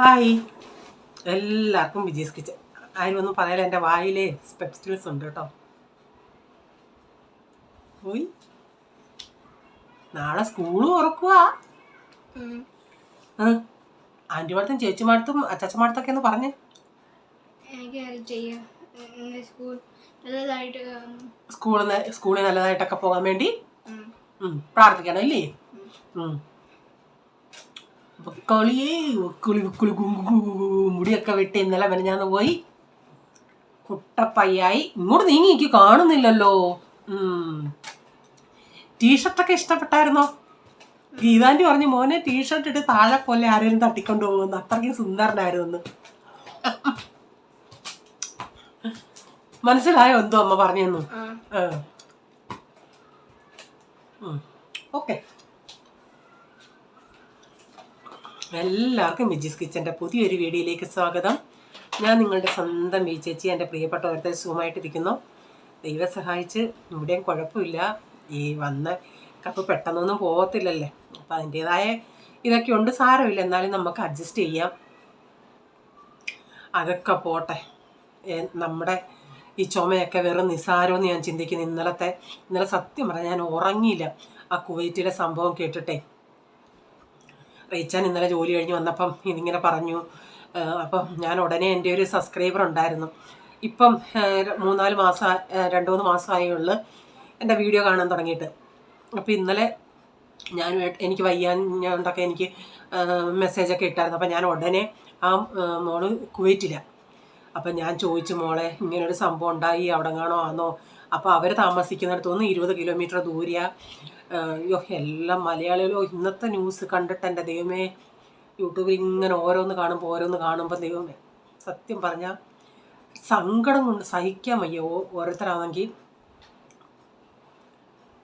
Hi എല്ലാവർക്കും വിജീസ് kitchen. ആരും ഒന്നും പറയാൻ എൻ്റെ വായിലെ സ്പെക്സിൽസ് ഉണ്ട് കേട്ടോ. പോയി നാളെ സ്കൂള് തുറക്കുക. ആൻറ്റിമാടത്തും ചേച്ചിമാടത്തും അച്ചാച്ചമാടത്തൊക്കെ ഒന്ന് പറഞ്ഞേ. സ്കൂളിൽ നല്ലതായിട്ടൊക്കെ പോകാൻ വേണ്ടി പ്രാർത്ഥിക്കണം അല്ലേ? മുടിയൊക്കെ വെട്ടി ഇന്നലെ മെനഞ്ഞാന്ന് പോയി കുട്ടപ്പയ്യായി. ഇങ്ങോട്ട് നീങ്ങി എനിക്ക് കാണുന്നില്ലല്ലോ. ടീഷർട്ടൊക്കെ ഇഷ്ടപ്പെട്ടായിരുന്നോ? ഗീതാന്റി പറഞ്ഞു മോനെ ടീഷർട്ട് ഇട്ട് താഴെ പോലെ ആരെങ്കിലും തട്ടിക്കൊണ്ടു പോകുന്നു, അത്രയ്ക്കും സുന്ദരനായിരുന്നു. മനസ്സിലായോ എന്തോ അമ്മ പറഞ്ഞെന്നു? ഓക്കെ, എല്ലാവർക്കും വിജീസ് കിച്ചൻ്റെ പുതിയൊരു വീഡിയോയിലേക്ക് സ്വാഗതം. ഞാൻ നിങ്ങളുടെ സ്വന്തം വി ചേച്ചി. എൻ്റെ പ്രിയപ്പെട്ട ഓരോരുത്തർ സുഖമായിട്ടിരിക്കുന്നു. ദൈവം സഹായിച്ച് ഇവിടെയും കുഴപ്പമില്ല. ഈ വന്ന കപ്പ് പെട്ടെന്നൊന്നും പോകത്തില്ലല്ലേ, അപ്പം അതിൻ്റേതായ ഇതൊക്കെ ഉണ്ട്. സാരമില്ല, എന്നാലും നമുക്ക് അഡ്ജസ്റ്റ് ചെയ്യാം. അതൊക്കെ പോട്ടെ. നമ്മുടെ ഈ ചുമയൊക്കെ വെറും നിസാരമെന്ന് ഞാൻ ചിന്തിക്കുന്നു. ഇന്നലെ സത്യം പറഞ്ഞാൽ ഞാൻ ഉറങ്ങിയില്ല ആ കുവൈറ്റിലെ സംഭവം കേട്ടിട്ടേ. റീച്ചാൻ ഇന്നലെ ജോലി കഴിഞ്ഞ് വന്നപ്പം ഇതിങ്ങനെ പറഞ്ഞു. അപ്പം ഞാൻ ഉടനെ എൻ്റെ ഒരു സബ്സ്ക്രൈബർ ഉണ്ടായിരുന്നു, ഇപ്പം 2-3 മാസമായേ ഉള്ളൂ എൻ്റെ വീഡിയോ കാണാൻ തുടങ്ങിയിട്ട്. അപ്പോൾ ഇന്നലെ എനിക്ക് വയ്യാഞ്ഞോണ്ടൊക്കെ എനിക്ക് മെസ്സേജൊക്കെ ഇട്ടായിരുന്നു. അപ്പം ഞാൻ ഉടനെ ആ മോള് കുവൈറ്റിലാണ്. അപ്പം ഞാൻ ചോദിച്ചു, മോളെ ഇങ്ങനൊരു സംഭവം ഉണ്ടായി, അവിടെ കാണോ ആണോ? അപ്പോൾ അവർ താമസിക്കുന്നിടത്തുനിന്ന് 20 കിലോമീറ്റർ ദൂരെയാണ്. അയ്യോ, എല്ലാം മലയാളികളോ. ഇന്നത്തെ ന്യൂസ് കണ്ടിട്ട് എൻ്റെ ദൈവമേ, യൂട്യൂബിൽ ഇങ്ങനെ ഓരോന്ന് കാണുമ്പോൾ ദൈവമേ, സത്യം പറഞ്ഞാൽ സങ്കടം കൊണ്ട് സഹിക്കാൻ വയ്യ. ഓരോരുത്തരാണെങ്കിൽ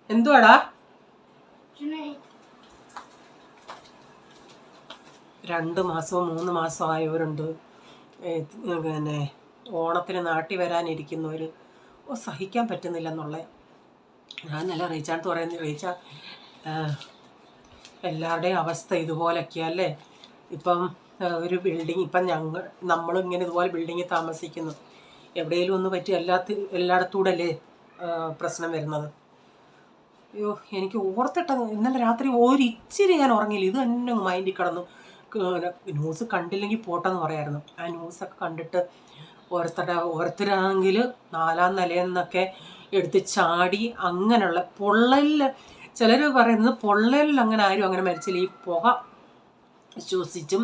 എന്തുവാടാ 2 മാസവും 3 മാസവും ആയവരുണ്ട്. പിന്നെ ഓണത്തിന് നാട്ടിൽ വരാനിരിക്കുന്നവർ സഹിക്കാൻ പറ്റുന്നില്ലെന്നുള്ള. ഞാൻ നല്ല റീച്ചാണെന്ന് പറയുന്നത്. റീച്ച എല്ലാവരുടെയും അവസ്ഥ ഇതുപോലൊക്കെയല്ലേ. ഇപ്പം ഒരു ബിൽഡിങ്, ഇപ്പം നമ്മളിങ്ങനെ ഇതുപോലെ ബിൽഡിങ്ങിൽ താമസിക്കുന്നു. എവിടെയെങ്കിലും ഒന്ന് പറ്റി എല്ലായിടത്തൂടെ അല്ലേ പ്രശ്നം വരുന്നത്. അയ്യോ, എനിക്ക് ഓർത്തിട്ടത് ഇന്നലെ രാത്രി ഒരിച്ചിരി ഞാൻ ഉറങ്ങിയില്ല. ഇത് തന്നെ മൈൻഡിൽ കിടന്നു. ന്യൂസ് കണ്ടില്ലെങ്കിൽ പോട്ടെന്ന് പറയായിരുന്നു. ആ ന്യൂസൊക്കെ കണ്ടിട്ട് ഓരോരുത്തരാണെങ്കിൽ 4-ാം നിലയിൽ നിന്നൊക്കെ എടുത്ത് ചാടി അങ്ങനെയുള്ള പൊള്ളലിൽ, ചിലർ പറയുന്നത് പൊള്ളലിൽ അങ്ങനെ ആരും അങ്ങനെ മരിച്ചില്ല. ഈ പുക ശ്വസിച്ചും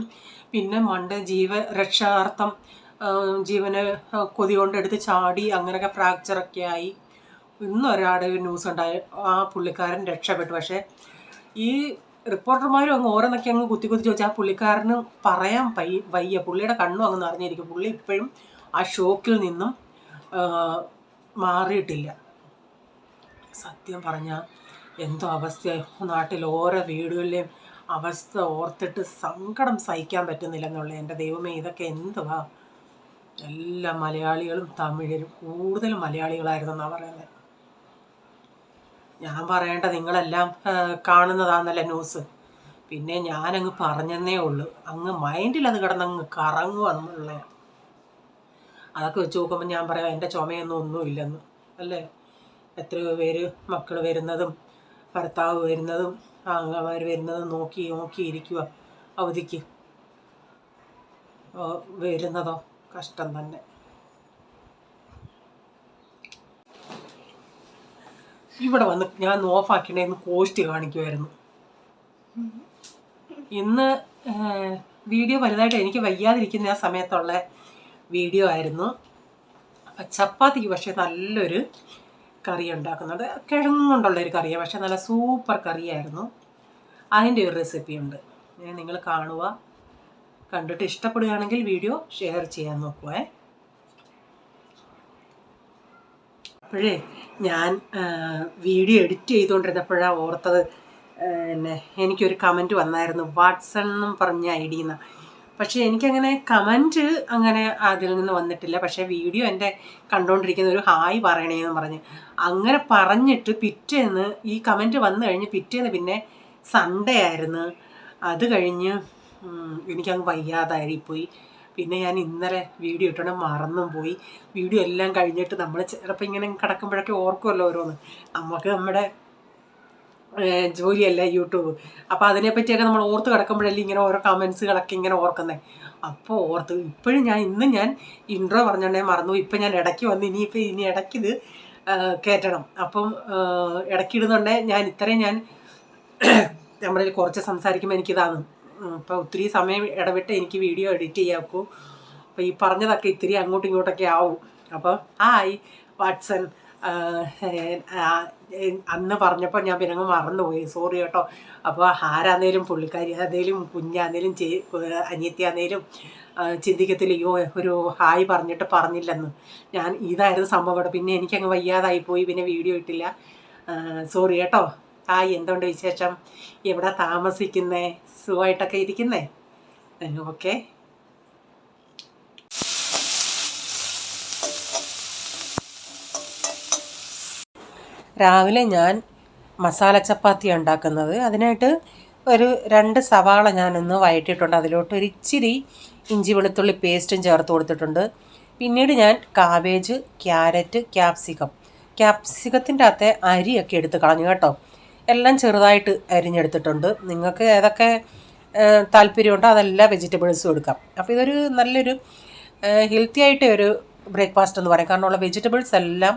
പിന്നെ രക്ഷാർത്ഥം ജീവന് കൊതി കൊണ്ടെടുത്ത് ചാടി അങ്ങനെയൊക്കെ ഫ്രാക്ചറൊക്കെ ആയി. ഇന്നൊരാടെ ഒരു ന്യൂസ് ഉണ്ടായി, ആ പുള്ളിക്കാരൻ രക്ഷപ്പെട്ടു. പക്ഷേ ഈ റിപ്പോർട്ടർമാരും അങ്ങ് ഓരോന്നൊക്കെ അങ്ങ് കുത്തി ചോദിച്ചാൽ ആ പുള്ളിക്കാരന് പറയാൻ വയ്യ. പുള്ളിയുടെ കണ്ണും അങ്ങ് നിറഞ്ഞിരിക്കും. പുള്ളി ഇപ്പോഴും ആ ഷോക്കിൽ നിന്നും മാറിയിട്ടില്ല. സത്യം പറഞ്ഞാൽ എന്തോ അവസ്ഥയായി നാട്ടിൽ. ഓരോ വീടുകളിലെയും അവസ്ഥ ഓർത്തിട്ട് സങ്കടം സഹിക്കാൻ പറ്റുന്നില്ല എന്നുള്ള. എൻ്റെ ദൈവമേ, ഇതൊക്കെ എന്തുവാ. എല്ലാ മലയാളികളും തമിഴരും, കൂടുതലും മലയാളികളായിരുന്നു എന്നാണ് പറയുന്നത്. ഞാൻ പറയേണ്ട നിങ്ങളെല്ലാം കാണുന്നതാണെന്നല്ല ന്യൂസ്. പിന്നെ ഞാനങ്ങ് പറഞ്ഞെന്നേ ഉള്ളൂ. അങ്ങ് മൈൻഡിൽ അത് കിടന്നങ്ങ് കറങ്ങുവാന്നുള്ള. അതൊക്കെ വെച്ച് നോക്കുമ്പോൾ ഞാൻ പറയാം എൻ്റെ ചുമയൊന്നും ഒന്നുമില്ലെന്ന് അല്ലേ. എത്രയോ പേര് മക്കൾ വരുന്നതും ഭർത്താവ് വരുന്നതും ആങ്ങമാർ വരുന്നതും നോക്കിയിരിക്കുക. അവധിക്ക് വരുന്നതോ കഷ്ടം തന്നെ. ഇവിടെ വന്ന് ഞാൻ ഓഫാക്കിണ്ടെന്ന് കോസ്റ്റ് കാണിക്കുമായിരുന്നു. ഇന്ന് വീഡിയോ വലുതായിട്ട് എനിക്ക് വയ്യാതിരിക്കുന്ന ആ സമയത്തുള്ള വീഡിയോ ആയിരുന്നു. ചപ്പാത്തിക്ക് പക്ഷേ നല്ലൊരു കറി ഉണ്ടാക്കുന്നത്, കിഴങ്ങുകൊണ്ടുള്ളൊരു കറിയാണ്. പക്ഷെ നല്ല സൂപ്പർ കറിയായിരുന്നു. അതിൻ്റെ ഒരു റെസിപ്പി ഉണ്ട്, നിങ്ങൾ കാണുക. കണ്ടിട്ട് ഇഷ്ടപ്പെടുകയാണെങ്കിൽ വീഡിയോ ഷെയർ ചെയ്യാൻ നോക്കുവേ. അപ്പോഴേ ഞാൻ വീഡിയോ എഡിറ്റ് ചെയ്തുകൊണ്ടിരുന്നപ്പോഴാണ് ഓർത്തത്, എനിക്കൊരു കമൻറ്റ് വന്നായിരുന്നു വാട്സൺ എന്നും പറഞ്ഞ ഐഡിയിൽ നിന്ന്. പക്ഷേ എനിക്കങ്ങനെ കമൻറ്റ് അങ്ങനെ അതിൽ നിന്ന് വന്നിട്ടില്ല. പക്ഷേ വീഡിയോ എൻ്റെ കണ്ടുകൊണ്ടിരിക്കുന്ന ഒരു ഹായ് പറയണേന്ന് പറഞ്ഞ് അങ്ങനെ പറഞ്ഞിട്ട് പിറ്റേന്ന് ഈ കമൻറ്റ് വന്നു കഴിഞ്ഞ് പിറ്റേന്ന് പിന്നെ സൺഡേ ആയിരുന്നു. അത് കഴിഞ്ഞ് എനിക്കങ്ങ് വയ്യാതായിപ്പോയി. പിന്നെ ഞാൻ ഇന്നലെ വീഡിയോ ഇട്ടോണ്ട് മറന്നും പോയി. വീഡിയോ എല്ലാം കഴിഞ്ഞിട്ട് നമ്മൾ ചിലപ്പോൾ ഇങ്ങനെ കിടക്കുമ്പോഴൊക്കെ ഓർക്കുമല്ലോ ഓരോന്ന്. നമുക്ക് നമ്മുടെ ജോലിയല്ല യൂട്യൂബ്. അപ്പോൾ അതിനെപ്പറ്റിയൊക്കെ നമ്മൾ ഓർത്ത് കിടക്കുമ്പോഴല്ലേ ഇങ്ങനെ ഓരോ കമൻസുകളൊക്കെ ഇങ്ങനെ ഓർക്കുന്നത്. അപ്പോൾ ഓർത്ത് ഇപ്പോഴും ഞാൻ ഇൻട്രോ പറഞ്ഞോണ്ടേ മറന്നു. ഇപ്പം ഞാൻ ഇടയ്ക്ക് വന്ന് ഇനി ഇടയ്ക്കിത് കയറ്റണം. അപ്പം ഇടയ്ക്കിടുന്നുണ്ടേ ഞാൻ നമ്മളിൽ കുറച്ച് സംസാരിക്കുമ്പോൾ എനിക്കിതാണ്. അപ്പോൾ ഒത്തിരി സമയം ഇടവിട്ട് എനിക്ക് വീഡിയോ എഡിറ്റ് ചെയ്യാക്കൂ. അപ്പോൾ ഈ പറഞ്ഞതൊക്കെ ഇത്തിരി അങ്ങോട്ടും ഇങ്ങോട്ടൊക്കെ ആവും. അപ്പോൾ ഹായ് വാട്സൺ, അന്ന് പറഞ്ഞപ്പോൾ ഞാൻ പിന്നെ മറന്നുപോയി, സോറി കേട്ടോ. അപ്പോൾ ആരാന്നേലും പുള്ളിക്കാരി ആന്നേലും കുഞ്ഞാന്നേലും അനിയത്തിയാന്നേലും ചിന്തിക്കത്തില്ല, അയ്യോ ഒരു ഹായ് പറഞ്ഞിട്ട് പറഞ്ഞില്ലെന്ന്. ഇതായിരുന്നു സംഭവം കേട്ടോ. പിന്നെ എനിക്കങ്ങ് വയ്യാതായിപ്പോയി, പിന്നെ വീഡിയോ ഇട്ടില്ല, സോറി കേട്ടോ. ഹായ്, എന്തുകൊണ്ട് വിശേഷം? എവിടെ താമസിക്കുന്നേ? സുഖമായിട്ടൊക്കെ ഇരിക്കുന്നേ? ഓക്കെ. രാവിലെ ഞാൻ മസാല ചപ്പാത്തി ഉണ്ടാക്കുന്നത്. അതിനായിട്ട് ഒരു 2 സവാള ഞാനൊന്ന് വഴറ്റിയിട്ടുണ്ട്. അതിലോട്ട് ഒരു ഇച്ചിരി ഇഞ്ചി വെളുത്തുള്ളി പേസ്റ്റും ചേർത്ത് കൊടുത്തിട്ടുണ്ട്. പിന്നീട് ഞാൻ കാബേജ്, ക്യാരറ്റ്, ക്യാപ്സിക്കത്തിൻ്റെ അകത്തെ അരിയൊക്കെ എടുത്ത് കളഞ്ഞു കേട്ടോ. എല്ലാം ചെറുതായിട്ട് അരിഞ്ഞെടുത്തിട്ടുണ്ട്. നിങ്ങൾക്ക് ഏതൊക്കെ താല്പര്യമുണ്ടോ അതെല്ലാം വെജിറ്റബിൾസും എടുക്കാം. അപ്പോൾ ഇതൊരു നല്ലൊരു ഹെൽത്തി ആയിട്ട് ഒരു ബ്രേക്ക്ഫാസ്റ്റ് എന്ന് പറയാം. കാരണമുള്ള വെജിറ്റബിൾസ് എല്ലാം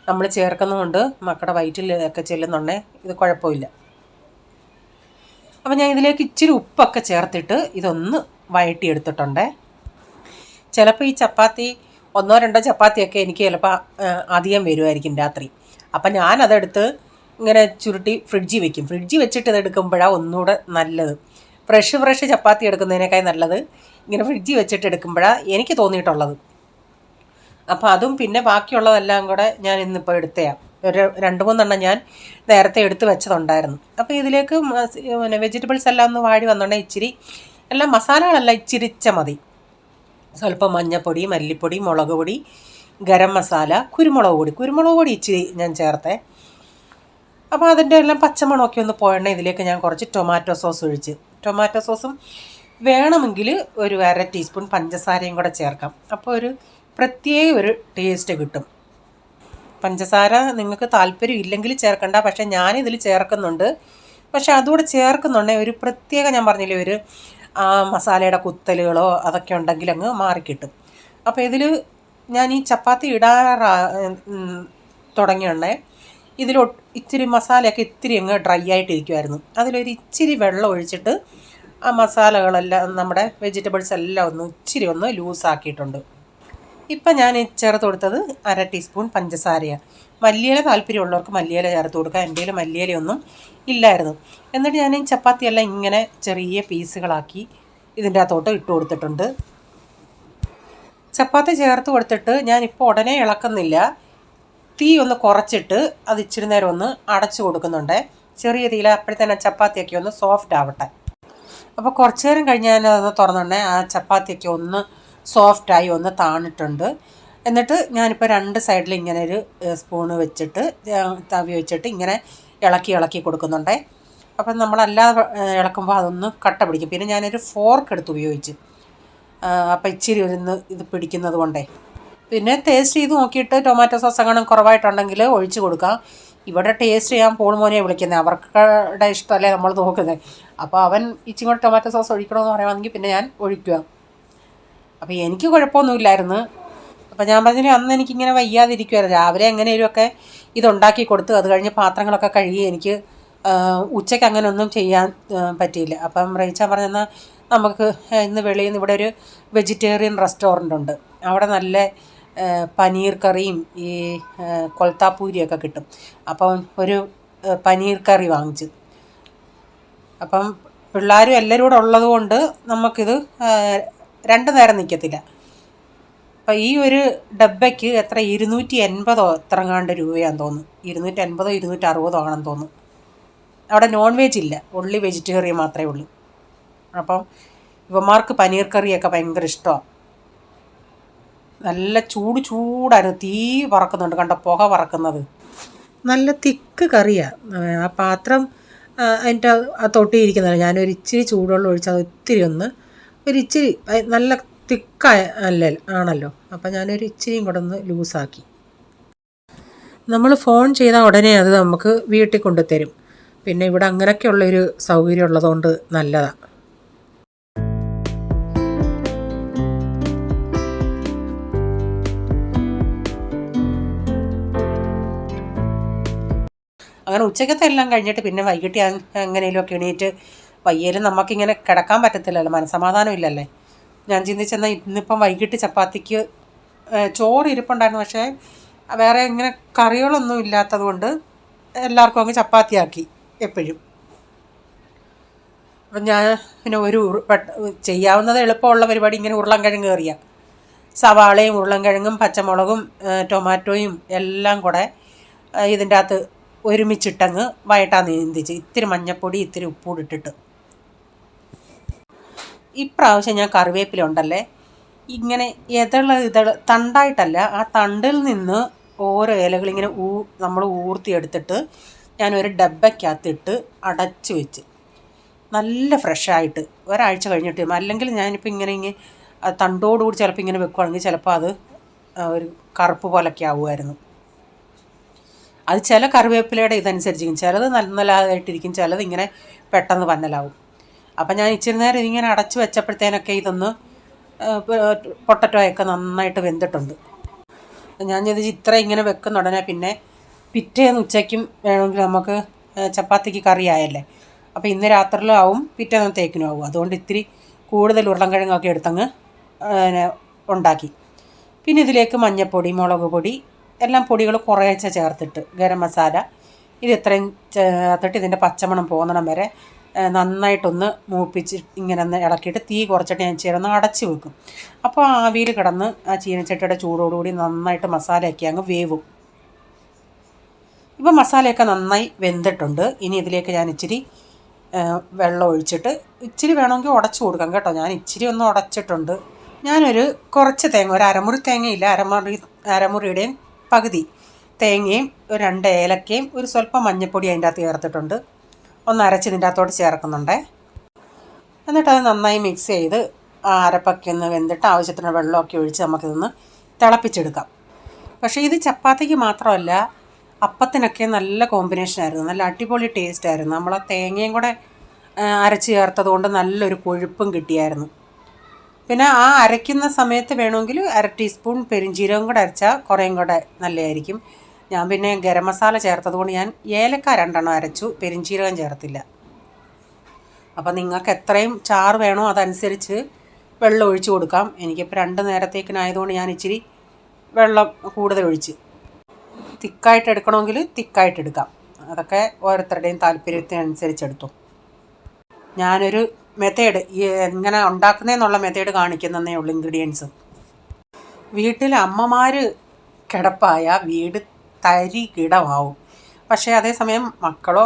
നമ്മൾ ചേർക്കുന്നതുകൊണ്ട് മക്കളുടെ വയറ്റിലൊക്കെ ചെല്ലുന്നുണ്ടേ ഇത് കുഴപ്പമില്ല. അപ്പോൾ ഞാൻ ഇതിലേക്ക് ഇച്ചിരി ഉപ്പൊക്കെ ചേർത്തിട്ട് ഇതൊന്ന് വഴറ്റിയെടുത്തിട്ടുണ്ടേ. ചിലപ്പോൾ ഈ ചപ്പാത്തി 1-2 ചപ്പാത്തിയൊക്കെ എനിക്ക് ചിലപ്പോൾ അധികം വരുമായിരിക്കും രാത്രി. അപ്പം ഞാനതെടുത്ത് ഇങ്ങനെ ചുരുട്ടി ഫ്രിഡ്ജിൽ വെക്കും. ഫ്രിഡ്ജിൽ വെച്ചിട്ട് ഇതെടുക്കുമ്പോഴാണ് ഒന്നുകൂടെ നല്ലത്. ഫ്രഷ് ചപ്പാത്തി എടുക്കുന്നതിനേക്കാൾ നല്ലത് ഇങ്ങനെ ഫ്രിഡ്ജിൽ വെച്ചിട്ട് എടുക്കുമ്പോഴാണ് എനിക്ക് തോന്നിയിട്ടുള്ളത്. അപ്പോൾ അതും പിന്നെ ബാക്കിയുള്ളതെല്ലാം കൂടെ ഞാൻ ഇന്നിപ്പോൾ എടുത്തതാണ്. ഒരു 2-3 ഞാൻ നേരത്തെ എടുത്ത് വെച്ചതുണ്ടായിരുന്നു. അപ്പോൾ ഇതിലേക്ക് പിന്നെ വെജിറ്റബിൾസ് എല്ലാം ഒന്ന് വാടി വന്നുകൊണ്ടെങ്കിൽ ഇച്ചിരി എല്ലാം മസാലകളെല്ലാം ഇച്ചിരിച്ച മതി. സ്വല്പം മഞ്ഞൾപ്പൊടി, മല്ലിപ്പൊടി, മുളക് പൊടി, ഗരം മസാല, കുരുമുളക് പൊടി ഇച്ചിരി ഞാൻ ചേർത്തേ. അപ്പോൾ അതിൻ്റെ എല്ലാം പച്ചമണമൊക്കെ ഒന്ന് പോയണേ ഇതിലേക്ക് ഞാൻ കുറച്ച് ടൊമാറ്റോ സോസ് ഒഴിച്ച്, ടൊമാറ്റോ സോസും വേണമെങ്കിൽ ഒരു 1/2 ടീസ്പൂൺ പഞ്ചസാരയും കൂടെ ചേർക്കാം. അപ്പോൾ ഒരു പ്രത്യേക ഒരു ടേസ്റ്റ് കിട്ടും. പഞ്ചസാര നിങ്ങൾക്ക് താല്പര്യം ഇല്ലെങ്കിൽ ചേർക്കണ്ട, പക്ഷേ ഞാനിതിൽ ചേർക്കുന്നുണ്ട്. പക്ഷേ അതുകൂടെ ചേർക്കുന്നുണ്ടെങ്കിൽ ഒരു പ്രത്യേക, ഞാൻ പറഞ്ഞില്ലേ, ഒരു മസാലയുടെ കുത്തലുകളോ അതൊക്കെ ഉണ്ടെങ്കിൽ അങ്ങ് മാറിക്കിട്ടും. അപ്പോൾ ഇതിൽ ഞാൻ ഈ ചപ്പാത്തി തുടങ്ങിയുണ്ടേ ഇതിൽ ഇച്ചിരി മസാലയൊക്കെ ഇത്തിരി അങ്ങ് ഡ്രൈ ആയിട്ടിരിക്കുമായിരുന്നു. അതിലൊരു ഇച്ചിരി വെള്ളം ഒഴിച്ചിട്ട് ആ മസാലകളെല്ലാം നമ്മുടെ വെജിറ്റബിൾസ് എല്ലാം ഇച്ചിരി ഒന്ന് ലൂസാക്കിയിട്ടുണ്ട്. ഇപ്പം ഞാൻ ചേർത്ത് കൊടുത്തത് 1/2 ടീസ്പൂൺ പഞ്ചസാരയാണ്. മല്ലിയില താല്പര്യമുള്ളവർക്ക് മല്ലിയില ചേർത്ത് കൊടുക്കുക. എൻ്റെ കയ്യിൽ മല്ലിയിലയൊന്നും ഇല്ലായിരുന്നു. എന്നിട്ട് ഞാൻ ഈ ചപ്പാത്തിയെല്ലാം ഇങ്ങനെ ചെറിയ പീസുകളാക്കി ഇതിൻ്റെ അകത്തോട്ട് ഇട്ട് കൊടുത്തിട്ടുണ്ട്. ചപ്പാത്തി ചേർത്ത് കൊടുത്തിട്ട് ഞാനിപ്പോൾ ഉടനെ ഇളക്കുന്നില്ല. തീ ഒന്ന് കുറച്ചിട്ട് അത് ഇച്ചിരി നേരം ഒന്ന് അടച്ചു കൊടുക്കുന്നുണ്ട്. ചെറിയ തീയിൽ, അപ്പോഴത്തേനെ ചപ്പാത്തിയൊക്കെ ഒന്ന് സോഫ്റ്റ് ആവട്ടെ. അപ്പോൾ കുറച്ച് നേരം കഴിഞ്ഞ് ഞാനത് തുറന്നുണ്ടേ ആ ചപ്പാത്തിയൊക്കെ ഒന്ന് സോഫ്റ്റായി ഒന്ന് താണിട്ടുണ്ട്. എന്നിട്ട് ഞാനിപ്പോൾ 2 സൈഡിൽ ഇങ്ങനെ ഒരു സ്പൂണ് വെച്ചിട്ട് തവി വെച്ചിട്ട് ഇങ്ങനെ ഇളക്കി കൊടുക്കുന്നുണ്ടേ. അപ്പം നമ്മളല്ലാതെ ഇളക്കുമ്പോൾ അതൊന്ന് കട്ട പിടിക്കും. പിന്നെ ഞാനൊരു ഫോർക്ക് എടുത്ത് ഉപയോഗിച്ച്, അപ്പം ഇച്ചിരി ഇത് പിടിക്കുന്നത് കൊണ്ടേ. പിന്നെ ടേസ്റ്റ് ചെയ്ത് നോക്കിയിട്ട് ടൊമാറ്റോ സോസ് അങ്ങനെ കുറവായിട്ടുണ്ടെങ്കിൽ ഒഴിച്ച് കൊടുക്കാം. ഇവിടെ ടേസ്റ്റ് ചെയ്യാൻ പോൾമോനെ വിളിക്കുന്നത്, അവർക്കുടെ ഇഷ്ടമല്ലേ നമ്മൾ നോക്കുന്നത്. അപ്പോൾ അവൻ ഇച്ചിരി കൂടെ ടൊമാറ്റോ സോസ് ഒഴിക്കണമെന്ന് പറയുവാണെങ്കിൽ പിന്നെ ഞാൻ ഒഴിക്കുക. അപ്പോൾ എനിക്ക് കുഴപ്പമൊന്നുമില്ലായിരുന്നു. അപ്പോൾ ഞാൻ പറഞ്ഞില്ലേ, അന്ന് എനിക്കിങ്ങനെ വയ്യാതിരിക്കുമായിരുന്നു. രാവിലെ എങ്ങനെയൊക്കെ ഇതുണ്ടാക്കി കൊടുത്ത് അത് കഴിഞ്ഞ് പാത്രങ്ങളൊക്കെ കഴുകി എനിക്ക് ഉച്ചയ്ക്ക് അങ്ങനെ ഒന്നും ചെയ്യാൻ പറ്റിയില്ല. അപ്പം റേച്ചാൻ പറഞ്ഞെന്നാൽ നമുക്ക് ഇന്ന് വെളിയിൽ നിന്ന് ഇവിടെ ഒരു വെജിറ്റേറിയൻ റെസ്റ്റോറൻ്റ് ഉണ്ട്, അവിടെ നല്ല പനീർ കറിയും ഈ കൊൽത്താപ്പൂരിയൊക്കെ കിട്ടും. അപ്പം ഒരു പനീർ കറി വാങ്ങിച്ചു. അപ്പം പിള്ളേരും എല്ലാവരും കൂടെ ഉള്ളത് കൊണ്ട് നമുക്കിത് 2 നേരം നിൽക്കത്തില്ല. അപ്പം ഈ ഒരു ഡബ്ബയ്ക്ക് എത്ര 280 എത്രങ്ങാണ്ട് രൂപയാണെന്ന് തോന്നുന്നു. 280 260 ആണെന്ന് തോന്നുന്നു. അവിടെ നോൺ വെജ് ഇല്ല, ഒൺലി വെജിറ്റേറിയൻ മാത്രമേ ഉള്ളൂ. അപ്പം ഇവന്മാർക്ക് പനീർ കറിയൊക്കെ ഭയങ്കര ഇഷ്ടമാണ്. നല്ല ചൂടായിരുന്നു, തീ വറക്കുന്നുണ്ട്, കണ്ട പുക വറക്കുന്നത്. നല്ല തിക്ക് കറിയാണ്. ആ പാത്രം അതിൻ്റെ ആ തൊട്ടിയിരിക്കുന്നില്ല, ഞാനൊരു ഇച്ചിരി ചൂടുവെള്ളം ഒഴിച്ച് അത് ഒത്തിരി ഒന്ന് ഒരിച്ചിരി നല്ല തിക്കായ ആണല്ലോ, അപ്പം ഞാനൊരു ഇച്ചിരിയും കൂടെ ഒന്ന് ലൂസാക്കി. നമ്മൾ ഫോൺ ചെയ്താൽ ഉടനെ അത് നമുക്ക് വീട്ടിൽ കൊണ്ടുതരും. പിന്നെ ഇവിടെ അങ്ങനെയൊക്കെയുള്ളൊരു സൗകര്യം ഉള്ളതുകൊണ്ട് നല്ലതാണ്. അങ്ങനെ ഉച്ചക്കത്തെ എല്ലാം കഴിഞ്ഞിട്ട് പിന്നെ വൈകിട്ട് എങ്ങനെയൊക്കെ എണീറ്റ് വയ്യേലും നമുക്കിങ്ങനെ കിടക്കാൻ പറ്റത്തില്ലല്ലോ, മനസ്സമാധാനം ഇല്ലല്ലേ. ഞാൻ ചിന്തിച്ചെന്നാൽ ഇന്നിപ്പം വൈകിട്ട് ചപ്പാത്തിക്ക് ചോറ് ഇരിപ്പുണ്ടായിരുന്നു, പക്ഷേ വേറെ ഇങ്ങനെ കറികളൊന്നും ഇല്ലാത്തത് കൊണ്ട് എല്ലാവർക്കും അങ്ങ് ചപ്പാത്തിയാക്കി എപ്പോഴും. അപ്പം ഞാൻ പിന്നെ ചെയ്യാവുന്നത് എളുപ്പമുള്ള പരിപാടി ഇങ്ങനെ ഉരുളൻകിഴങ്ങ് കറിയാണ്. സവാളയും ഉരുളൻകിഴങ്ങും പച്ചമുളകും ടൊമാറ്റോയും എല്ലാം കൂടെ ഇതിൻ്റെ അകത്ത് ഒരുമിച്ചിട്ടങ്ങ് വയറ്റാൻ നീന്തിച്ച് ഇത്തിരി മഞ്ഞൾപ്പൊടി ഇത്തിരി ഉപ്പൂടി ഇട്ടിട്ട്. ഇപ്രാവശ്യം ഞാൻ കറിവേപ്പില ഉണ്ടല്ലേ ഇങ്ങനെ തണ്ടായിട്ടല്ല, ആ തണ്ടിൽ നിന്ന് ഓരോ ഇലകളിങ്ങനെ നമ്മൾ ഊർത്തിയെടുത്തിട്ട് ഞാനൊരു ഡബ്ബയ്ക്കകത്തിട്ട് അടച്ച് വെച്ച് നല്ല ഫ്രഷായിട്ട് ഒരാഴ്ച കഴിഞ്ഞിട്ട്. അല്ലെങ്കിൽ ഞാനിപ്പോൾ ഇങ്ങനെ തണ്ടോടുകൂടി ചിലപ്പോൾ ഇങ്ങനെ വെക്കുകയാണെങ്കിൽ ചിലപ്പോൾ അത് ഒരു കറുപ്പ് പോലൊക്കെ ആവുമായിരുന്നു. അത് ചില കറിവേപ്പിലയുടെ ഇതനുസരിച്ചിരിക്കും, ചിലത് നല്ലതായിട്ടിരിക്കും, ചിലത് ഇങ്ങനെ പെട്ടെന്ന് പന്നലാവും. അപ്പം ഞാൻ ഇച്ചിരി നേരം ഇതിങ്ങനെ അടച്ചു വെച്ചപ്പോഴത്തേനൊക്കെ ഇതൊന്ന് പൊട്ടറ്റോയൊക്കെ നന്നായിട്ട് വെന്തിട്ടുണ്ട്. ഞാൻ ചോദിച്ചു ഇത്ര ഇങ്ങനെ വെക്കുന്ന ഉടനെ പിന്നെ പിറ്റേന്ന് ഉച്ചയ്ക്കും വേണമെങ്കിൽ നമുക്ക് ചപ്പാത്തിക്ക് കറിയായല്ലേ, അപ്പോൾ ഇന്ന് രാത്രിയിലും ആവും പിറ്റേന്നത്തേക്കിനും ആവും. അതുകൊണ്ട് ഇത്തിരി കൂടുതൽ ഉരുളൻകിഴങ്ങൊക്കെ എടുത്തങ്ങ് ഉണ്ടാക്കി. പിന്നെ ഇതിലേക്ക് മഞ്ഞൾപ്പൊടി മുളക് പൊടി എല്ലാം പൊടികൾ കുറേശ്ശെ ചേർത്തിട്ട് ഗരം മസാല ഇത് ഇത്രയും ചേർത്തിട്ട് ഇതിൻ്റെ പച്ചമണം പോകുന്നിടം വരെ നന്നായിട്ടൊന്ന് മൂപ്പിച്ച് ഇങ്ങനെ ഒന്ന് ഇളക്കിയിട്ട് തീ കുറച്ചിട്ട് ഞാൻ ചേർന്ന് അടച്ച് വെക്കും. അപ്പോൾ ആവിയിൽ കിടന്ന് ആ ചീനച്ചട്ടിയുടെ ചൂടോടുകൂടി നന്നായിട്ട് മസാലയൊക്കെ അങ്ങ് വേവും. ഇപ്പോൾ മസാലയൊക്കെ നന്നായി വെന്തിട്ടുണ്ട്. ഇനി ഇതിലേക്ക് ഞാൻ ഇച്ചിരി വെള്ളം ഒഴിച്ചിട്ട് ഇച്ചിരി വേണമെങ്കിൽ ഉടച്ചു കൊടുക്കാം കേട്ടോ. ഞാൻ ഇച്ചിരി ഒന്ന് ഉടച്ചിട്ടുണ്ട്. ഞാനൊരു കുറച്ച് തേങ്ങ, ഒരു അരമുറി തേങ്ങയില്ല, അരമുറിയുടെയും പകുതി തേങ്ങയും ഒരു 2 ഏലക്കയും ഒരു സ്വല്പം മഞ്ഞൾപ്പൊടി അതിൻ്റെ അകത്ത് ചേർത്തിട്ടുണ്ട്. ഒന്ന് അരച്ച് ഇതിൻ്റെ അകത്തോട്ട് ചേർക്കുന്നുണ്ട്. എന്നിട്ടത് നന്നായി മിക്സ് ചെയ്ത് അരപ്പൊക്കെ ഒന്ന് വെന്തിട്ട് ആവശ്യത്തിന് വെള്ളമൊക്കെ ഒഴിച്ച് നമുക്കിതൊന്ന് തിളപ്പിച്ചെടുക്കാം. പക്ഷേ ഇത് ചപ്പാത്തിക്ക് മാത്രമല്ല, അപ്പത്തിനൊക്കെ നല്ല കോമ്പിനേഷനായിരുന്നു, നല്ല അടിപൊളി ടേസ്റ്റായിരുന്നു. നമ്മൾ ആ തേങ്ങയും കൂടെ അരച്ച് ചേർത്തത് കൊണ്ട് നല്ലൊരു കൊഴുപ്പും കിട്ടിയായിരുന്നു. പിന്നെ ആ അരയ്ക്കുന്ന സമയത്ത് വേണമെങ്കിൽ 1/2 ടീസ്പൂൺ പെരുംജീരകം കൂടെ അരച്ചാൽ കുറേയും കൂടെ നല്ലതായിരിക്കും. ഞാൻ പിന്നെ ഗരം മസാല ചേർത്തത് കൊണ്ട് ഞാൻ ഏലക്ക 2 അരച്ചു, പെരുംജീരകം ചേർത്തില്ല. അപ്പം നിങ്ങൾക്ക് എത്രയും ചാറ് വേണോ അതനുസരിച്ച് വെള്ളം ഒഴിച്ച് കൊടുക്കാം. എനിക്കിപ്പോൾ 2 നേരത്തേക്കിനായതുകൊണ്ട് ഞാൻ ഇച്ചിരി വെള്ളം കൂടുതൽ ഒഴിച്ച്. തിക്കായിട്ട് എടുക്കണമെങ്കിൽ തിക്കായിട്ട് എടുക്കാം, അതൊക്കെ ഓരോരുത്തരുടെയും താല്പര്യത്തിനനുസരിച്ചെടുത്തു. ഞാനൊരു മെത്തേഡ് എങ്ങനെ ഉണ്ടാക്കുന്നതെന്നുള്ള മെത്തേഡ് കാണിക്കുന്നതേ ഉള്ളൂ. ഇൻഗ്രീഡിയൻസ് വീട്ടിൽ അമ്മമാർ കിടപ്പായ വീട് തരി കിടമാവും. പക്ഷേ അതേസമയം മക്കളോ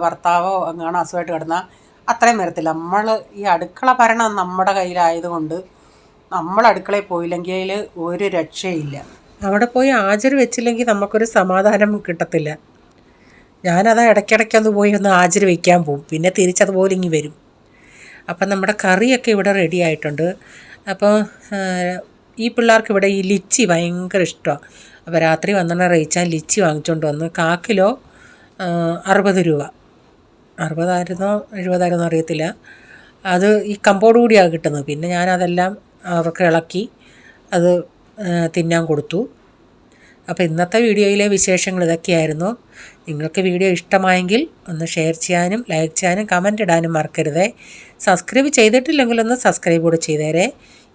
ഭർത്താവോ അങ്ങനെ അസുഖമായിട്ട് കിടന്നാൽ അത്രയും വരത്തില്ല. നമ്മൾ ഈ അടുക്കള ഭരണം നമ്മുടെ കയ്യിലായതുകൊണ്ട് നമ്മൾ അടുക്കളയിൽ പോയില്ലെങ്കിൽ ഒരു രക്ഷയില്ല. അവിടെ പോയി ആചരി വെച്ചില്ലെങ്കിൽ നമുക്കൊരു സമാധാനം കിട്ടത്തില്ല. ഞാനത് ഇടയ്ക്കിടയ്ക്കൊന്ന് പോയി ഒന്ന് ആചരി വയ്ക്കാൻ പോകും, പിന്നെ തിരിച്ചതുപോലെ ഇങ്ങി വരും. അപ്പം നമ്മുടെ കറിയൊക്കെ ഇവിടെ റെഡി ആയിട്ടുണ്ട്. അപ്പോൾ ഈ പിള്ളേർക്ക് ഇവിടെ ഈ ലിച്ചി ഭയങ്കര ഇഷ്ടമാണ്. അപ്പോൾ രാത്രി വന്നിട്ട് റയിച്ചാൻ ലിച്ചി വാങ്ങിച്ചുകൊണ്ട് വന്ന് 1/4 കിലോ 60 രൂപ, 60 70 അറിയത്തില്ല. അത് ഈ കമ്പോട് കൂടിയാണ് കിട്ടുന്നത്. പിന്നെ ഞാനതെല്ലാം അവർക്ക് ഇളക്കി അത് തിന്നാൻ കൊടുത്തു. അപ്പോൾ ഇന്നത്തെ വീഡിയോയിലെ വിശേഷങ്ങൾ ഇതൊക്കെയായിരുന്നു. നിങ്ങൾക്ക് വീഡിയോ ഇഷ്ടമായെങ്കിൽ ഒന്ന് ഷെയർ ചെയ്യാനും ലൈക്ക് ചെയ്യാനും കമൻ്റ് ഇടാനും മറക്കരുതേ. സബ്സ്ക്രൈബ് ചെയ്തിട്ടില്ലെങ്കിൽ ഒന്ന് സബ്സ്ക്രൈബ് കൂടെ ചെയ്തേരെ.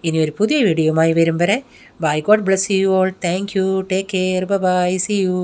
ഇനി ഒരു പുതിയ വീഡിയോയുമായി വരും വരെ bye, God bless you all. Thank you, take care, bye, see U.